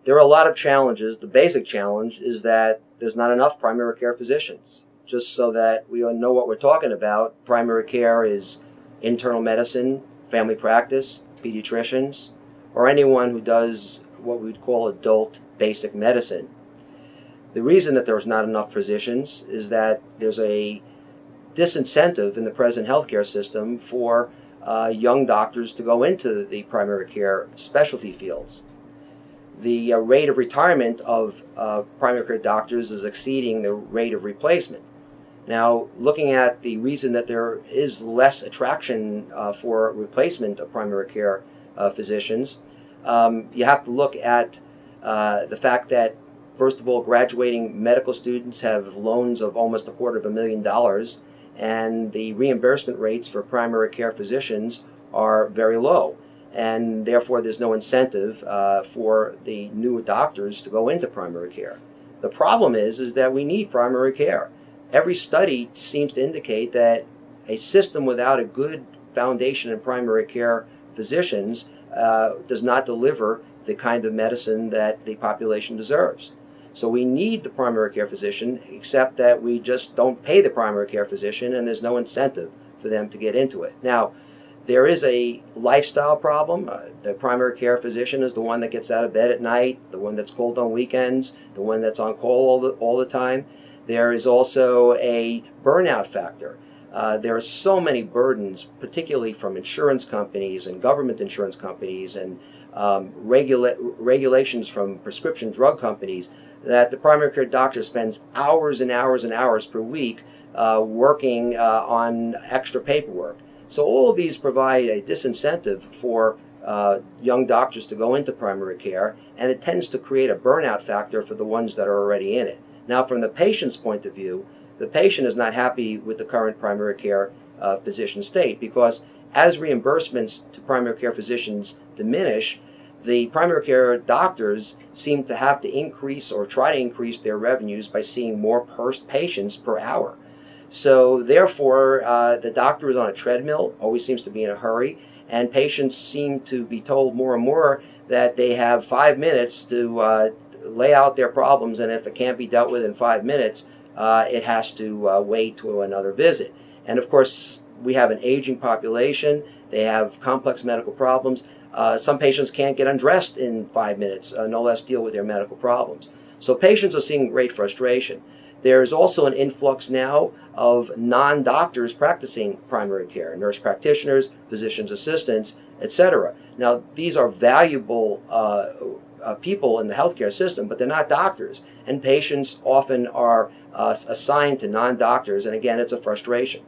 There are a lot of challenges. The basic challenge is that there's not enough primary care physicians. Just so that we all know what we're talking about, primary care is internal medicine, family practice, pediatricians, or anyone who does what we would call adult basic medicine. The reason that there's not enough physicians is that there's a disincentive in the present healthcare system for young doctors to go into the primary care specialty fields. The rate of retirement of primary care doctors is exceeding the rate of replacement. Now, looking at the reason that there is less attraction for replacement of primary care physicians, you have to look at the fact that, first of all, graduating medical students have loans of almost $250,000, and the reimbursement rates for primary care physicians are very low. And therefore, there's no incentive for the newer doctors to go into primary care. The problem is that we need primary care. Every study seems to indicate that a system without a good foundation in primary care physicians does not deliver the kind of medicine that the population deserves. So we need the primary care physician, except that we just don't pay the primary care physician, and there's no incentive for them to get into it. Now, there is a lifestyle problem. The primary care physician is the one that gets out of bed at night, the one that's called on weekends, the one that's on call all the time. There is also a burnout factor. There are so many burdens, particularly from insurance companies and government insurance companies and regulations from prescription drug companies, that the primary care doctor spends hours and hours and hours per week working on extra paperwork. So all of these provide a disincentive for young doctors to go into primary care, and it tends to create a burnout factor for the ones that are already in it. Now, from the patient's point of view, the patient is not happy with the current primary care physician state, because as reimbursements to primary care physicians diminish, the primary care doctors seem to have to increase or try to increase their revenues by seeing more patients per hour. So therefore, the doctor is on a treadmill, always seems to be in a hurry, and patients seem to be told more and more that they have 5 minutes to lay out their problems, and if it can't be dealt with in 5 minutes, it has to wait to another visit. And of course, we have an aging population. They have complex medical problems. Some patients can't get undressed in 5 minutes, no less deal with their medical problems. So patients are seeing great frustration. There's also an influx now of non-doctors practicing primary care, nurse practitioners, physician's assistants, etc. Now, these are valuable people in the healthcare system, but they're not doctors. And patients often are assigned to non-doctors, and again, it's a frustration.